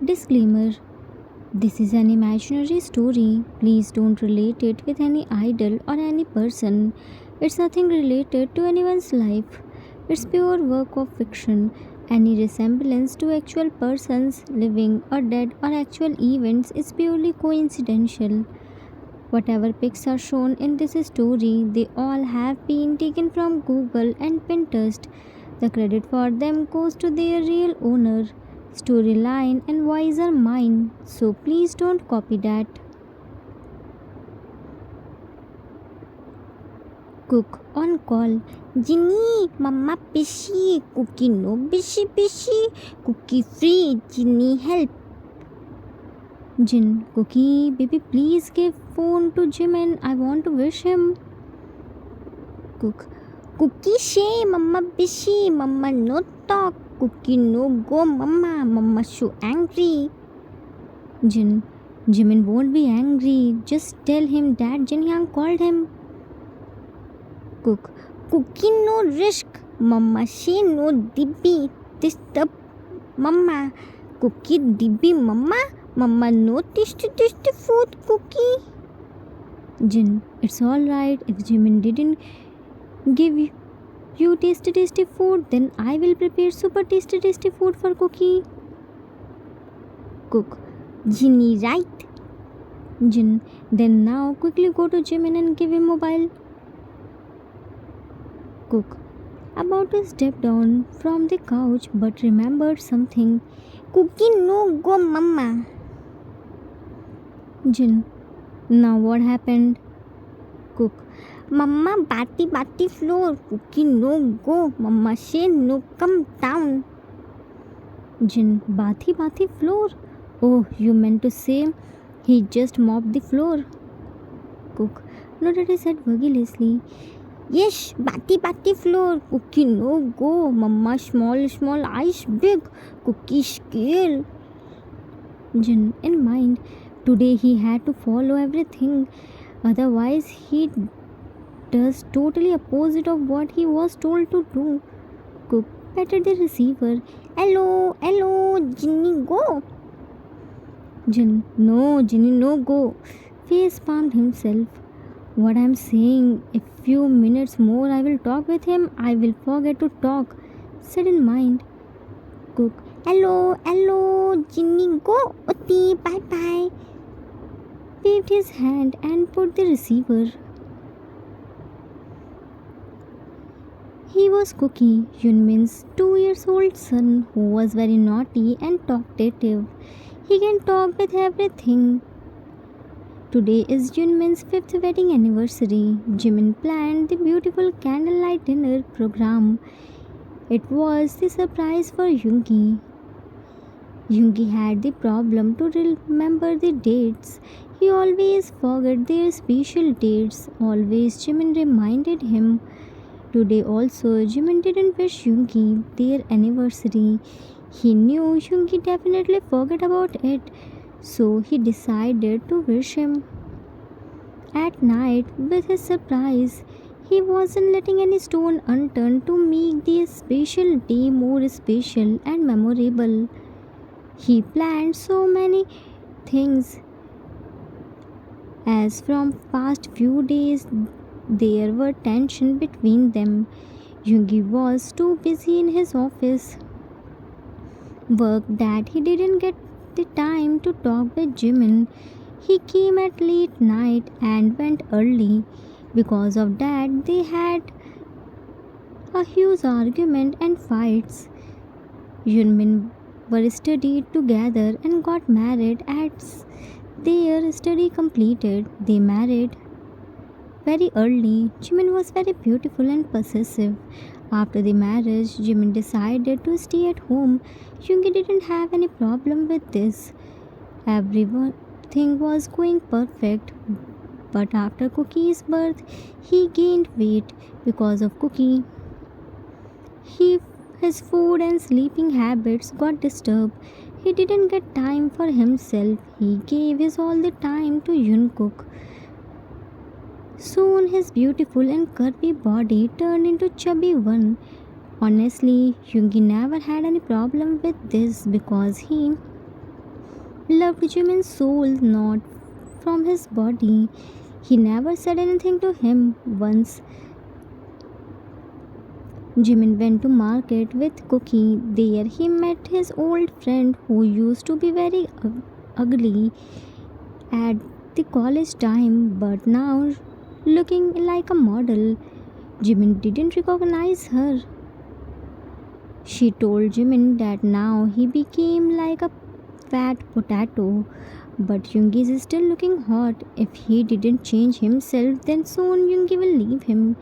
Disclaimer: this is an imaginary story. Please don't relate it with any idol or any person. It's nothing related to anyone's life. It's pure work of fiction. Any resemblance to actual persons, living or dead, or actual events is purely coincidental. Whatever pics are shown in this story, they all have been taken from Google and Pinterest. The credit for them goes to their real owner. Storyline and voice are mine, so please don't copy that. Cook on call. Ginny, Mama pishy, Cookie no bishy bishy, Cookie free, Ginny help. Jin, Cookie, baby please give phone to Jim and I want to wish him. Cook, Cookie shay, Mama bishy, Mama no talk, Cookie no go, Mama so angry. Jin, Jimin won't be angry, just tell him that Jin Yang called him. Cook, Cookie no risk, Mama she no dibby, disturb, Mama, Cookie dibby, Mama no tasty food, Cookie. Jin, it's alright if Jimin didn't give you tasty food, then I will prepare super tasty food for Cookie. Cook, Jinny right. Jin, then now quickly go to Jimin and give him mobile. Cook, about to step down from the couch but remembered something. Cookie no go, Mama. Jin, now what happened? Cook, Mama bati floor, Cookie no go, Mama she no come down. Jin, bati floor? Oh, you meant to say he just mopped the floor. Cook, no, that I said vigorously. Yes, bati floor, Cookie no go, Mama small eyes big, Cookie scale. Jin, in mind, today he had to follow everything, otherwise he does totally opposite of what he was told to do. Cook patted the receiver. Hello, Ginny go. Jin, no, Ginny no go. Face palmed himself. What I'm saying, a few minutes more I will talk with him, I will forget to talk, said in mind. Cook, hello, Ginny go, Utti, bye. Waved his hand and put the receiver. He was Cookie, Yunmin's 2-year-old son who was very naughty and talkative. He can talk with everything. Today is Yunmin's 5th wedding anniversary. Jimin planned the beautiful candlelight dinner program. It was the surprise for Yoongi. Yoongi had the problem to remember the dates. He always forgot their special dates. Always Jimin reminded him. Today also, Jimin didn't wish Yoongi their anniversary. He knew Yoongi definitely forgot about it, so he decided to wish him. At night, with his surprise, he wasn't letting any stone unturned to make this special day more special and memorable. He planned so many things, as from past few days there were tension between them. Yoongi was too busy in his office work that he didn't get the time to talk with Jimin. He came at late night and went early. Because of that, they had a huge argument and fights. Yunmin were studied together and got married. As their study completed, they married very early. Jimin was very beautiful and possessive. After the marriage, Jimin decided to stay at home. Yoongi didn't have any problem with this. Everything was going perfect. But after Cookie's birth, he gained weight because of Cookie. His food and sleeping habits got disturbed. He didn't get time for himself. He gave his all the time to Jungkook. Soon his beautiful and curvy body turned into chubby one. Honestly, Yoongi never had any problem with this because he loved Jimin's soul, not from his body. He never said anything to him. Once Jimin went to market with Cookie. There he met his old friend who used to be very ugly at the college time but now looking like a model. Jimin didn't recognize her. She told Jimin that now he became like a fat potato. But Yoongi is still looking hot. If he didn't change himself, then soon Yoongi will leave him.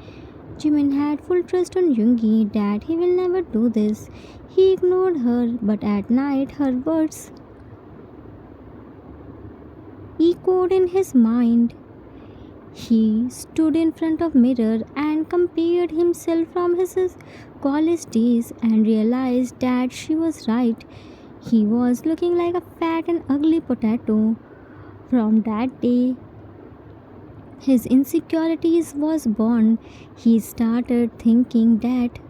Jimin had full trust on Yoongi that he will never do this. He ignored her, but at night her words echoed in his mind. He stood in front of mirror and compared himself from his college days and realized that she was right. He was looking like a fat and ugly potato. From that day, his insecurities was born. He started thinking that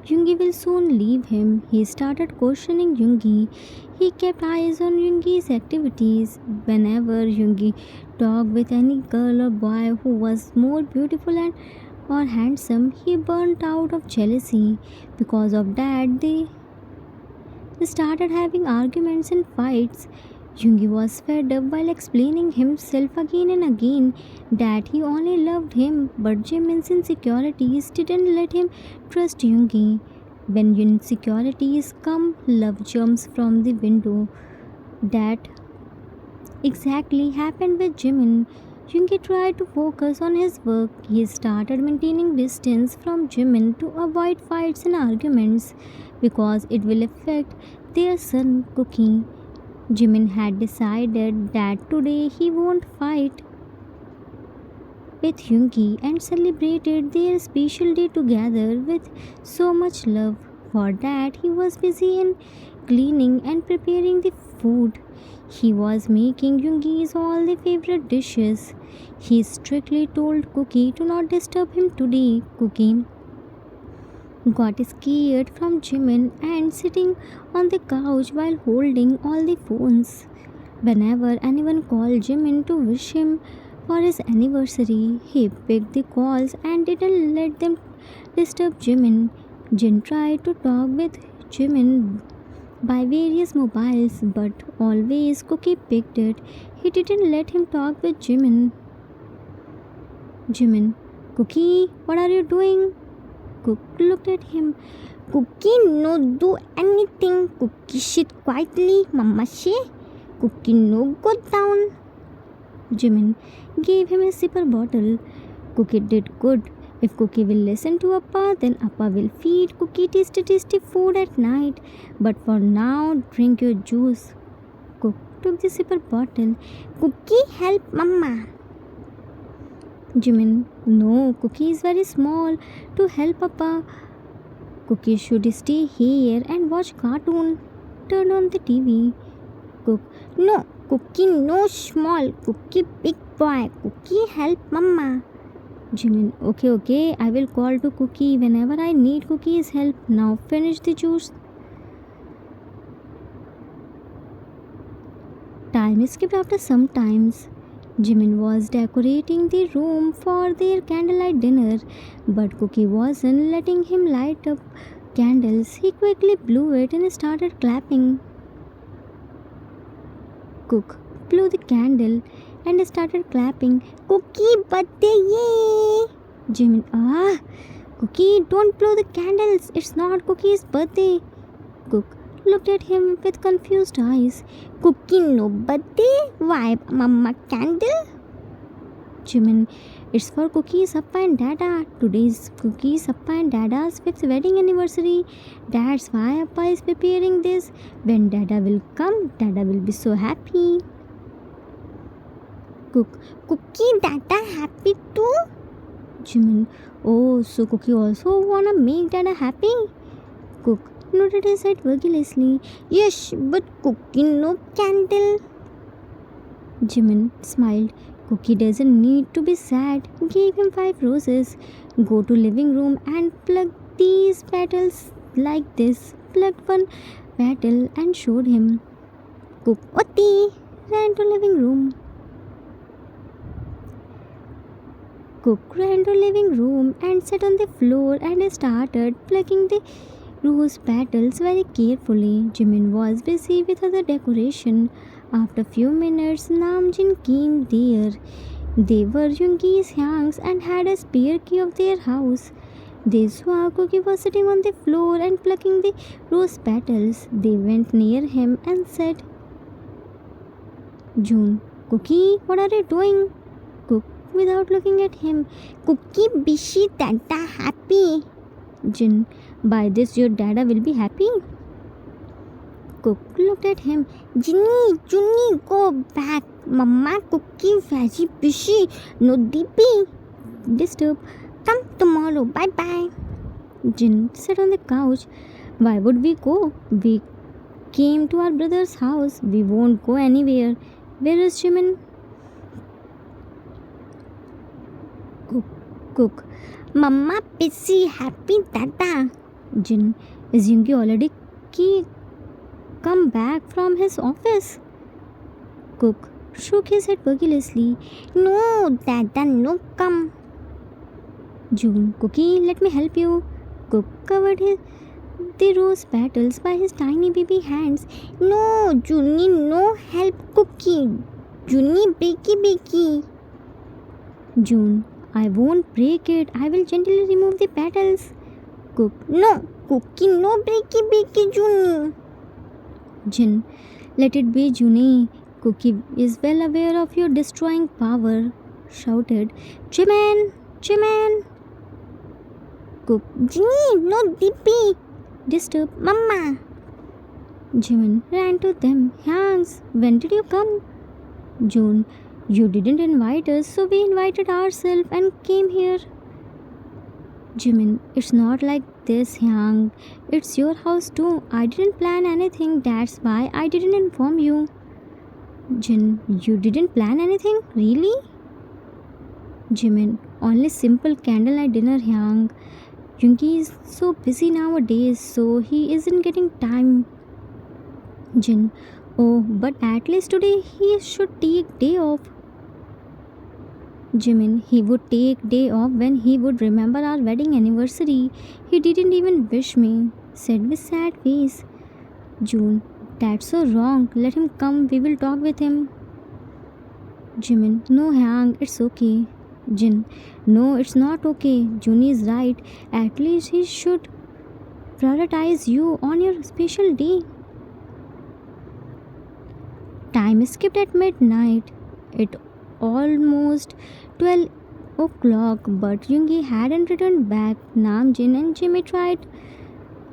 Yoongi will soon leave him. He started questioning Yoongi. He kept eyes on Yoongi's activities. Whenever Yoongi talked with any girl or boy who was more beautiful and or handsome, he burnt out of jealousy. Because of that, they started having arguments and fights. Yoongi was fed up while explaining himself again and again that he only loved him, but Jimin's insecurities didn't let him trust Yoongi. When insecurities come, love jumps from the window. That exactly happened with Jimin. Yoongi tried to focus on his work. He started maintaining distance from Jimin to avoid fights and arguments because it will affect their son Cookie. Jimin had decided that today he won't fight with Yoongi and celebrated their special day together with so much love. For that, he was busy in cleaning and preparing the food. He was making Yoongi's all the favorite dishes. He strictly told Cookie to not disturb him today. Cookie got scared from Jimin and sitting on the couch while holding all the phones. Whenever anyone called Jimin to wish him for his anniversary, he picked the calls and didn't let them disturb Jimin. Jin tried to talk with Jimin by various mobiles, but always Cookie picked it. He didn't let him talk with Jimin. Jimin, Cookie, what are you doing? Cook looked at him. Cookie no do anything. Cookie sit quietly. Mama say. Cookie no go down. Jimin gave him a sipper bottle. Cookie did good. If Cookie will listen to Appa, then Appa will feed Cookie tasty food at night. But for now, drink your juice. Cook took the sipper bottle. Cookie help Mama. Jimin, no, Cookie is very small to help Papa. Cookie should stay here and watch cartoon. Turn on the TV. Cook, no, Cookie no small. Cookie big boy. Cookie help Mama. Jimin, okay, I will call to Cookie whenever I need Cookie's help. Now finish the juice. Time skipped after some times. Jimin was decorating the room for their candlelight dinner, but Cookie wasn't letting him light up candles. He quickly blew it and started clapping. Cook blew the candle and started clapping. Cookie birthday, yay! Jimin, Cookie, don't blow the candles. It's not Cookie's birthday. Cook looked at him with confused eyes. Cookie no birthday? Why Mama candle? Jimin, it's for Cookie's Appa and Dada. Today's Cookie's Appa and Dada's 5th wedding anniversary. That's why Appa is preparing this. When Dada will come, Dada will be so happy. Cook, Cookie Dada happy too? Jimin, oh, so Cookie also wanna make Dada happy? Cook nodded his head vigorously. Yes, but Cookie no candle. Jimin smiled. Cookie doesn't need to be sad. Gave him 5 roses. Go to living room and plug these petals like this. Plucked one petal and showed him. Cook Oti ran to living room. Cook ran to living room and sat on the floor and started plucking the rose petals very carefully. Jimin was busy with other decoration. After few minutes, Namjin came there. They were Yoongi's hands and had a spare key of their house. They saw Cookie was sitting on the floor and plucking the rose petals. They went near him and said, June, Cookie, what are you doing? Cook, without looking at him, Cookie, Bishi, Dada, happy. Jin, by this your dada will be happy. Cook looked at him. Junny, go back. Mama, Cookie, very busy. No DP. Disturb. Come tomorrow. Bye bye. Jin sat on the couch. Why would we go? We came to our brother's house. We won't go anywhere. Where is Jimin? Cook. Mama, busy, happy, Dada. Jin, is Yoongi already come back from his office? Cook shook his head vigorously. No, Dada, no come. June, Cookie, let me help you. Cook covered the rose petals by his tiny baby hands. No, Junie, no help, Cookie. Junie, breaky. June, I won't break it. I will gently remove the petals. Cook, no, Cookie, no breaky, Junie. Jin, let it be, Junie. Cookie is well aware of your destroying power. Shouted, Jimin. Cook, Jinny, no DP. Disturb, Mama. Jimin ran to them. Hands, when did you come? June, you didn't invite us, so we invited ourselves and came here. Jimin, it's not like this, Hyang. It's your house too. I didn't plan anything, that's why I didn't inform you. Jin, you didn't plan anything? Really? Jimin, only simple candlelight dinner, Hyang. Yoongi is so busy nowadays, so he isn't getting time. Jin, oh, but at least today he should take day off. Jimin, he would take day off when he would remember our wedding anniversary. He didn't even wish me, said with sad face. June, that's so wrong. Let him come, we will talk with him. Jimin, no Hyang, it's okay. Jin, no, it's not okay. Juni is right. At least he should prioritize you on your special day. Time skipped at midnight. It almost 12 o'clock, but Yoongi hadn't returned back. Namjin and Jimmy tried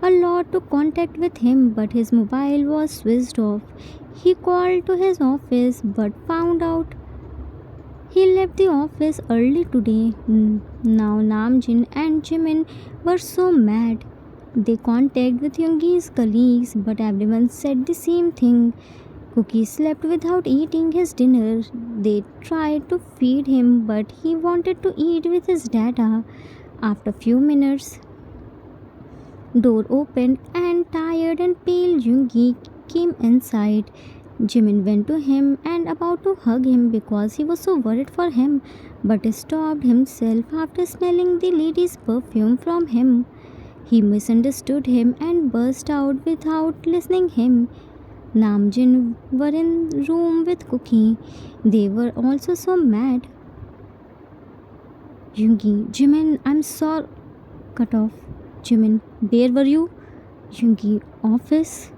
a lot to contact with him, but his mobile was switched off. He called to his office but found out he left the office early today. Now Namjin and Jimin were so mad. They contacted with Yoongi's colleagues, but everyone said the same thing. Cookie slept without eating his dinner. They tried to feed him, but he wanted to eat with his data. After few minutes, door opened and tired and pale Yoongi came inside. Jimin went to him and about to hug him because he was so worried for him, but stopped himself after smelling the lady's perfume from him. He misunderstood him and burst out without listening him. Namjin were in room with Cookie. They were also so mad. Yoongi, Jimin, I'm sorry. Cut off. Jimin, where were you? Yoongi, office.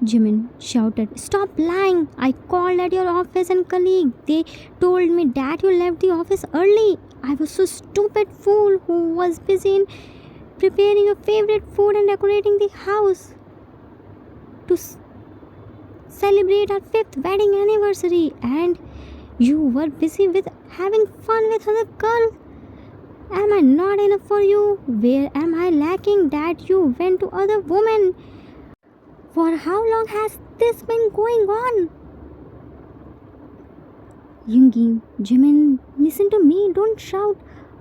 Jimin shouted, stop lying! I called at your office and colleague. They told me that you left the office early. I was so stupid fool who was busy in preparing your favorite food and decorating the house to celebrate our 5th wedding anniversary, and you were busy with having fun with other girl. Am I not enough for you? Where am I lacking that you went to other women? For how long has this been going on? Yoongi, Jimin, listen to me. Don't shout.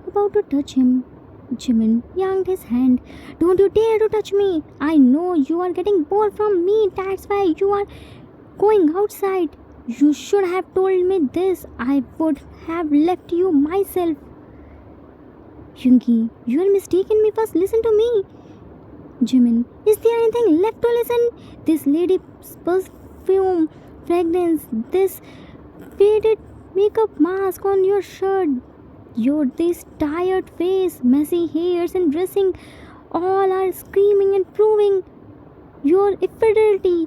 About to touch him. Jimin yanked his hand. Don't you dare to touch me. I know you are getting bored from me. That's why you are going outside. You should have told me this. I would have left you myself. Yoongi, you are mistaken me first. Listen to me. Jimin, is there anything left to listen? This lady's perfume, fragrance, this faded makeup mask on your shirt, your this tired face, messy hairs and dressing, all are screaming and proving your infidelity.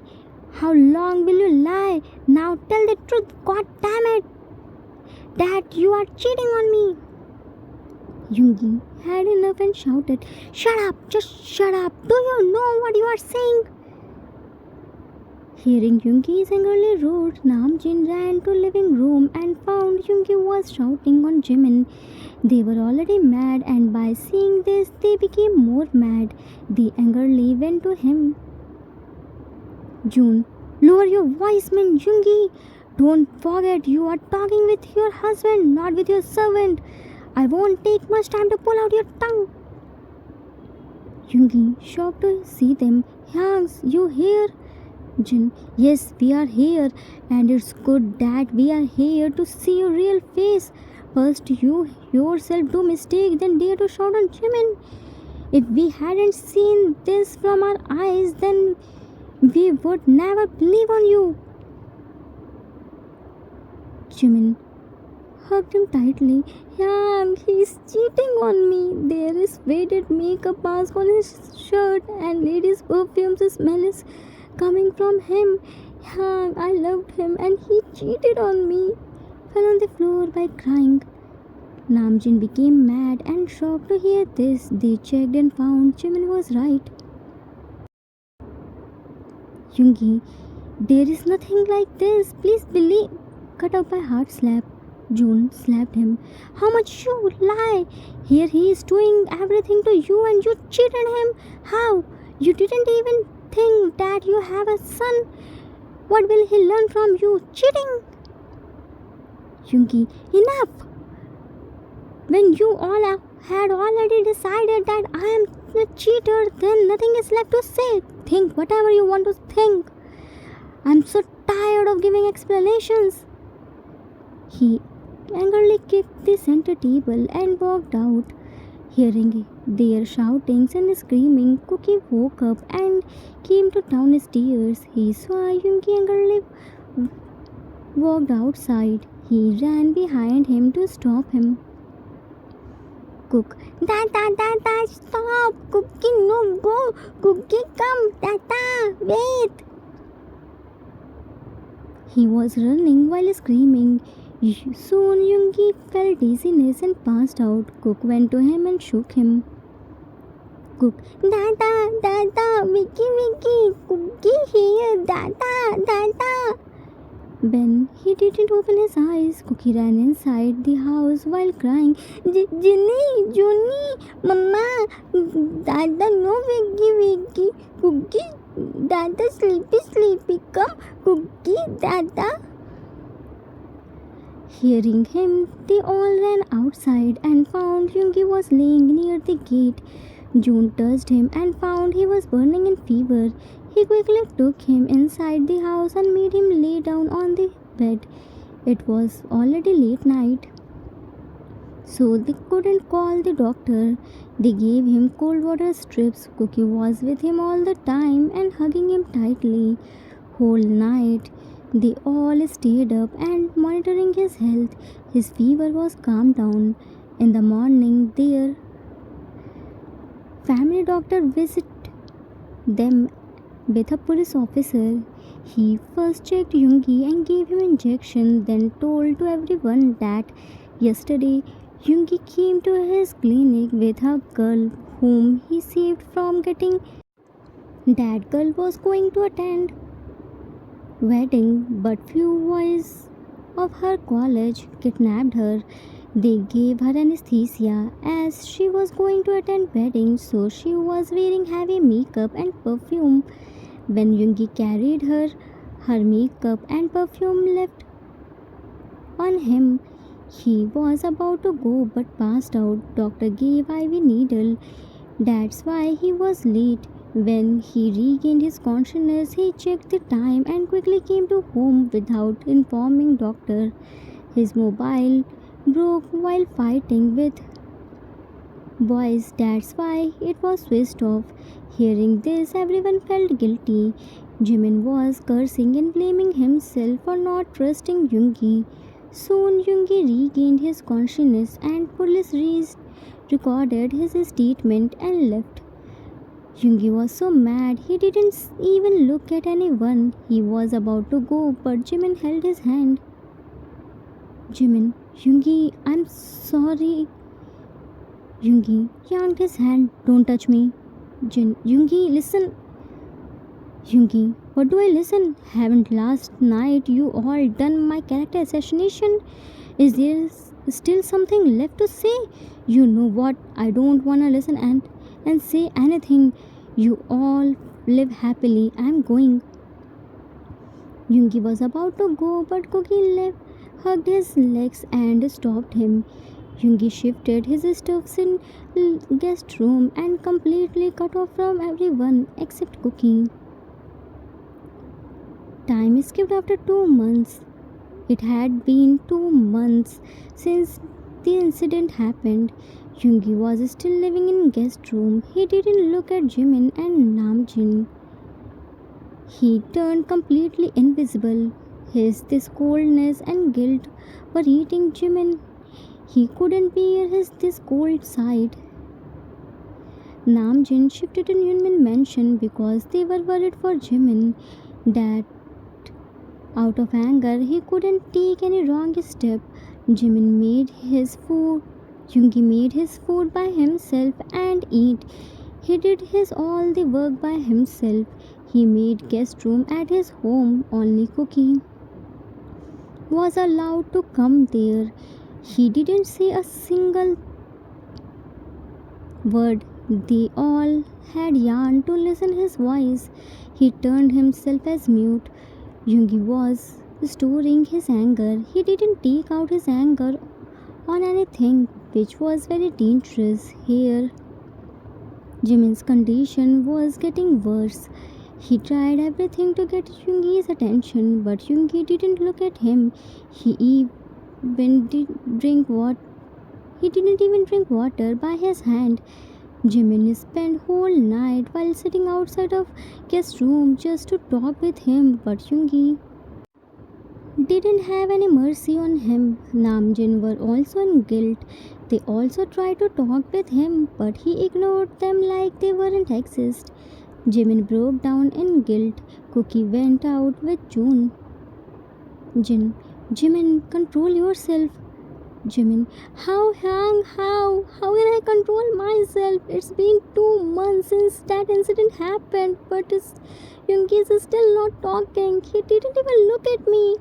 How long will you lie? Now tell the truth, god damn it, that you are cheating on me. Yoongi had enough and shouted, "Shut up! Just shut up! Do you know what you are saying?" Hearing Yoongi's angrily roar, Namjin ran to living room and found Yoongi was shouting on Jimin. They were already mad, and by seeing this, they became more mad. They angrily went to him. June, lower your voice, man, Yoongi. Don't forget you are talking with your husband, not with your servant. I won't take much time to pull out your tongue. Yoongi, shocked to see them. Yangs, you here? Jin, yes, we are here, and it's good that we are here to see your real face. First, you yourself do mistake, then dare to shout on Jimin. If we hadn't seen this from our eyes, then we would never believe on you. Jimin hugged him tightly. Yang, he's cheating on me. There is faded makeup mask on his shirt and lady's perfumes smell is coming from him. Yang, I loved him and he cheated on me. Fell on the floor by crying. Namjin became mad and shocked to hear this. They checked and found Jimin was right. Yoongi, there is nothing like this. Please believe. Cut out by hard slap. June slapped him. How much you lie! Here he is doing everything to you and you cheated him. How? You didn't even think that you have a son. What will he learn from you? Cheating! Yoongi, enough! When you all had already decided that I am a cheater, then nothing is left to say. Think whatever you want to think. I'm so tired of giving explanations. He angrily kicked the center table and walked out. Hearing their shoutings and screaming, Cookie woke up and came to downstairs. He saw Yoongi angrily walked outside. He ran behind him to stop him. Cook, Dada, stop! Cookie, no, go! Cookie, come! Dada, wait! He was running while screaming. Soon Yoongi felt dizziness and passed out. Cook went to him and shook him. Cook, Dada, Vicky, Cookie here, Dada. When he didn't open his eyes, Cookie ran inside the house while crying, Juni, Mama, Dada, no, Vicky, Cookie, Dada, sleepy, come, Cookie, Dada. Hearing him, they all ran outside and found Yoongi was laying near the gate. June touched him and found he was burning in fever. He quickly took him inside the house and made him lay down on the bed. It was already late night, so they couldn't call the doctor. They gave him cold water strips. Cookie was with him all the time and hugging him tightly. Whole night, they all stayed up and monitoring his health. His fever was calmed down. In the morning, their family doctor visited them with a police officer. He first checked Yoongi and gave him injection, then told to everyone that yesterday Yoongi came to his clinic with a girl whom he saved from getting. That girl was going to attend wedding, but few boys of her college kidnapped her. They gave her anesthesia as she was going to attend wedding, so she was wearing heavy makeup and perfume. When Yoongi carried her, her makeup and perfume left on him. He was about to go but passed out. Doctor gave IV needle. That's why he was late. When he regained his consciousness, he checked the time and quickly came to home without informing doctor. His mobile broke while fighting with boys, that's why it was switched off. Hearing this, everyone felt guilty. Jimin was cursing and blaming himself for not trusting Yoongi. Soon, Yoongi regained his consciousness and police recorded his statement and left. Yoongi was so mad he didn't even look at anyone. He was about to go, but Jimin held his hand. Jimin, Yoongi, I'm sorry. Yoongi yanked his hand. Don't touch me. Yoongi, listen. Yoongi, what do I listen? Haven't last night you all done my character assassination? Is there still something left to say? You know what? I don't wanna listen and say anything. You all live happily. I'm going. Yoongi was about to go, but Cookie hugged his legs and stopped him. Yoongi shifted his stuffs in guest room and completely cut off from everyone except Cookie. Time skipped after 2 months. It had been 2 months since the incident happened. Yoongi was still living in guest room. He didn't look at Jimin and Namjoon. He turned completely invisible. This coldness and guilt were eating Jimin. He couldn't bear this cold side. Namjoon shifted in Yunmin mansion because they were worried for Jimin. That out of anger, he couldn't take any wrong step. Jimin made his food. Yoongi made his food by himself and eat. He did his all the work by himself. He made guest room at his home. Only Cookie was allowed to come there. He didn't say a single word. They all had yarn to listen his voice. He turned himself as mute. Yoongi was storing his anger. He didn't take out his anger on anything, which was very dangerous. Here, Jimin's condition was getting worse. He tried everything to get Yoongi's attention, but Yoongi didn't look at him. He even He didn't even drink water by his hand. Jimin spent whole night while sitting outside of guest room just to talk with him, but Yoongi didn't have any mercy on him. Namjoon were also in guilt. They also tried to talk with him, but he ignored them like they weren't exist. Jimin broke down in guilt. Cookie went out with Jimin, control yourself. Jimin, how can I control myself? It's been 2 months since that incident happened, but Yoongi is still not talking. He didn't even look at me.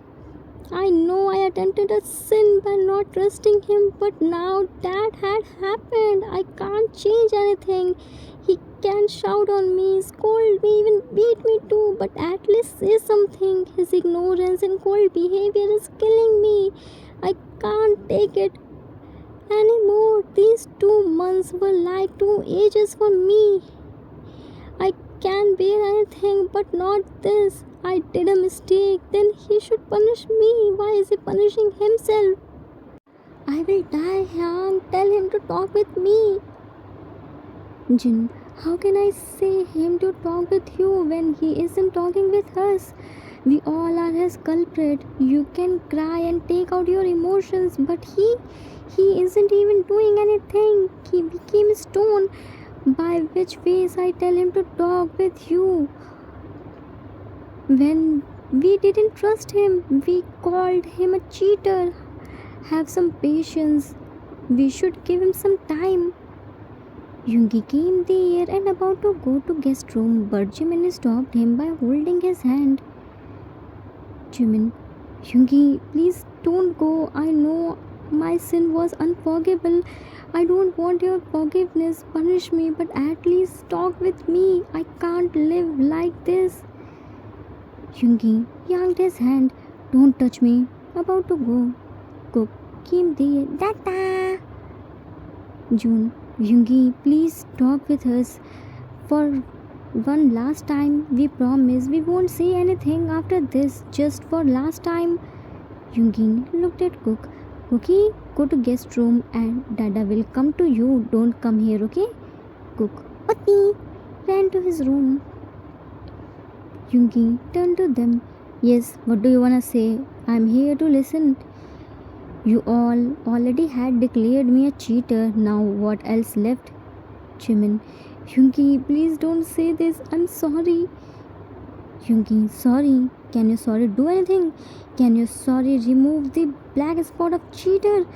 I know I attempted a sin by not trusting him, but now that had happened. I can't change anything. He can shout on me, scold me, even beat me too, but at least say something. His ignorance and cold behavior is killing me. I can't take it anymore. These 2 months were like 2 ages for me. I can bear anything, but not this. I did a mistake, then he should punish me. Why is he punishing himself? I will die young. Tell him to talk with me. Jin, how can I say him to talk with you when he isn't talking with us? We all are his culprit. You can cry and take out your emotions, but he isn't even doing anything. He became stone. By which ways I tell him to talk with you? When we didn't trust him, we called him a cheater. Have some patience. We should give him some time. Yoongi came there and about to go to guest room, but Jimin stopped him by holding his hand. Jimin, Yoongi, please don't go. I know my sin was unforgivable. I don't want your forgiveness. Punish me, but at least talk with me. I can't live like this. Yoongi yanked his hand. Don't touch me. About to go. Cook came there. Dada! June, Yoongi, please talk with us. For One last time, we promise we won't say anything after this, just for last time. Yungin looked at Cook. Cookie, go to guest room and Dada will come to you. Don't come here, okay? Cook, okay, ran to his room. Yungi turned to them. Yes, what do you wanna say? I'm here to listen. You all already had declared me a cheater. Now what else left? Jimin. Yungi, please don't say this. I'm sorry. Yungi, sorry. Can your sorry do anything? Can your sorry remove the black spot of cheater?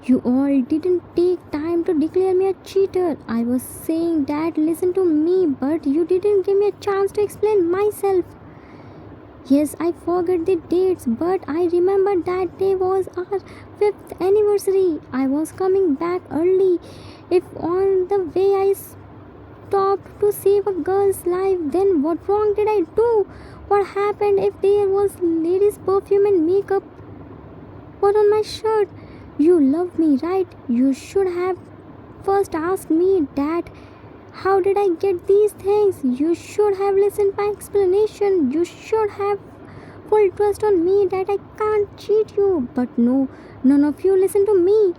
You all didn't take time to declare me a cheater. I was saying that listen to me, but you didn't give me a chance to explain myself. Yes, I forget the dates, but I remember that day was our 5th anniversary. I was coming back early. If on the way I stopped to save a girl's life, then what wrong did I do? What happened if there was ladies' perfume and makeup put on my shirt? You love me, right? You should have first asked me that. How did I get these things? You should have listened my explanation. You should have full trust on me that I can't cheat you. But no, none of you listen to me.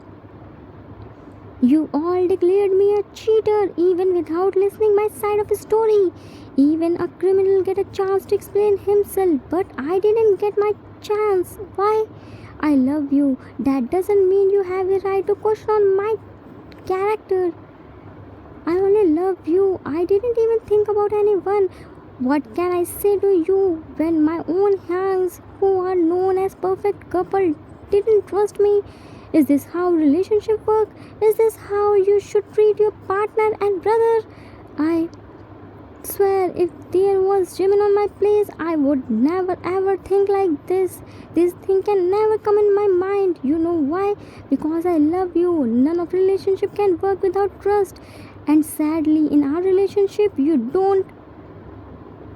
You all declared me a cheater even without listening my side of the story. Even a criminal get a chance to explain himself, but I didn't get my chance. Why? I love you. That doesn't mean you have a right to question on my character. I only love you. I didn't even think about anyone. What can I say to you when my own hands, who are known as perfect couple, didn't trust me? Is this how relationship work? Is this how you should treat your partner and brother? I swear if there was Jimin on my place, I would never ever think like this. This thing can never come in my mind. You know why? Because I love you. None of relationship can work without trust. And sadly, in our relationship, you don't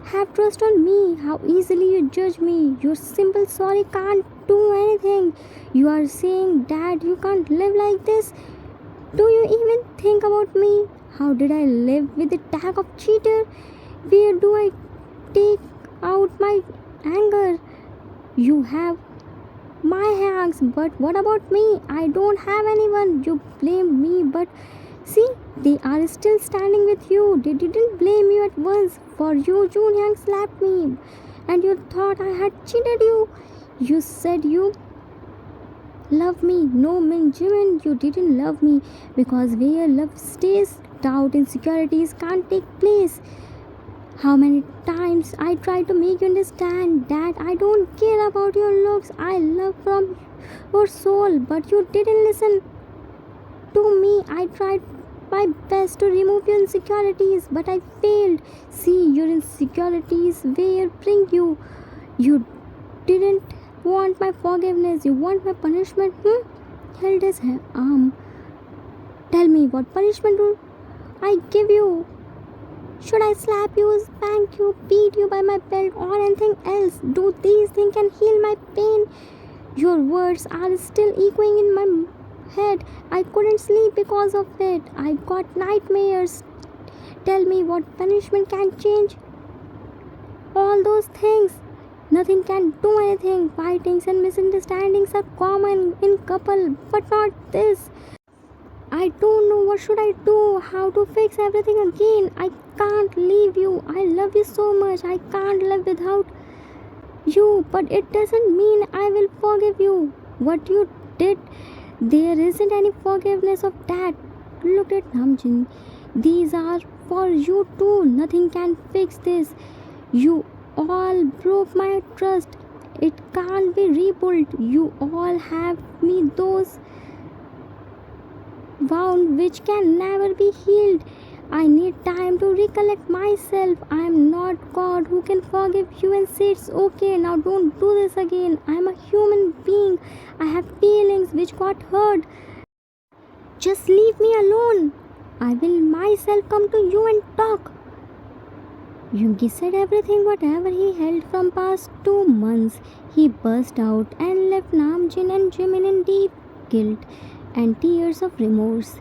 have trust on me. How easily you judge me. Your simple sorry can't do anything. You are saying that you can't live like this. Do you even think about me? How did I live with the tag of cheater? Where do I take out my anger? You have my hands, but what about me? I don't have anyone. You blame me, but see, they are still standing with you. They didn't blame you at once. For you, Junhyang slapped me, and you thought I had cheated you. You said you love me. No, Min Jimin, you didn't love me because where love stays, doubt, insecurities can't take place. How many times I tried to make you understand that I don't care about your looks. I love from your soul, but you didn't listen to me. I tried my best to remove your insecurities, but I failed. See, your insecurities where bring you. You didn't want my forgiveness. You want my punishment. Held his arm. Tell me, what punishment do I give you? Should I slap you, spank you, beat you by my belt, or anything else? Do these things can heal my pain? Your words are still echoing in my head. I couldn't sleep because of it. I got nightmares. Tell me what punishment can change all those things. Nothing can do anything. Fightings and misunderstandings are common in couple, but not this. I don't know what should I do, how to fix everything again. I can't leave you. I love you so much. I can't live without you, but it doesn't mean I will forgive you. What you did, there isn't any forgiveness of that. Look at Namjin. These are for you too. Nothing can fix this. You all broke my trust. It can't be rebuilt. You all have me those wound which can never be healed. I need time to recollect myself. I am not God who can forgive you and say it's okay, now don't do this again. I am a human being. I have feelings which got hurt. Just leave me alone. I will myself come to you and talk. Yungi said everything whatever he held from past 2 months. He burst out and left Namjin and Jimin in deep guilt and tears of remorse.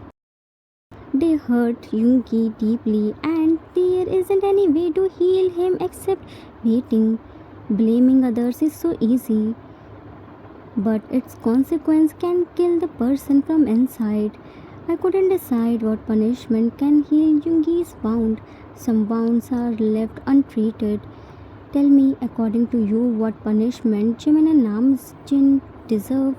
They hurt Yungi deeply and there isn't any way to heal him except waiting. Blaming others is so easy, but its consequence can kill the person from inside. I couldn't decide what punishment can heal Jungi's wound. Some wounds are left untreated. Tell me, according to you, what punishment Jimin and Namjoon deserve?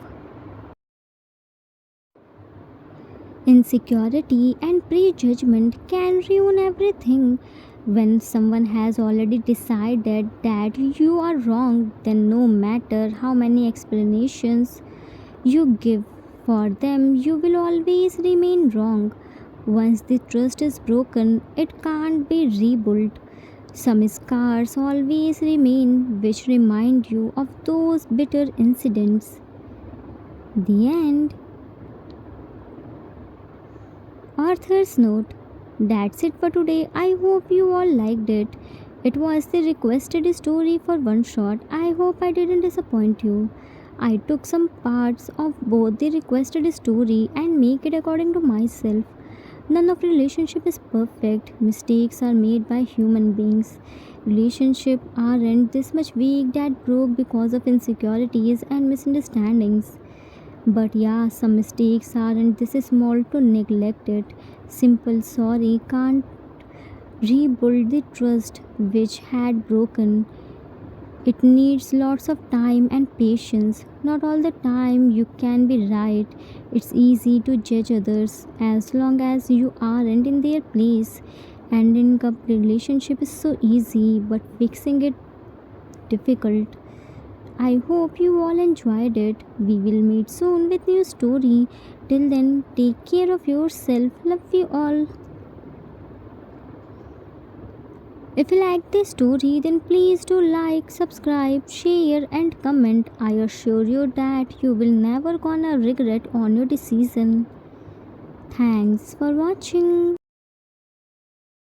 Insecurity and prejudgment can ruin everything. When someone has already decided that you are wrong, then no matter how many explanations you give for them, you will always remain wrong. Once the trust is broken, it can't be rebuilt. Some scars always remain, which remind you of those bitter incidents. The end. Author's note. That's it for today. I hope you all liked it. It was the requested story for one shot. I hope I didn't disappoint you. I took some parts of both the requested story and make it according to myself. None of relationship is perfect. Mistakes are made by human beings. Relationships aren't this much weak that broke because of insecurities and misunderstandings. But yeah, some mistakes aren't this small to neglect it. Simple sorry can't rebuild the trust which had broken. It needs lots of time and patience. Not all the time you can be right. It's easy to judge others as long as you aren't in their place. Ending up relationship is so easy, but fixing it difficult. I hope you all enjoyed it. We will meet soon with new story. Till then, take care of yourself. Love you all. If you like this story, then please do like, subscribe, share, and comment. I assure you that you will never gonna regret on your decision. Thanks for watching.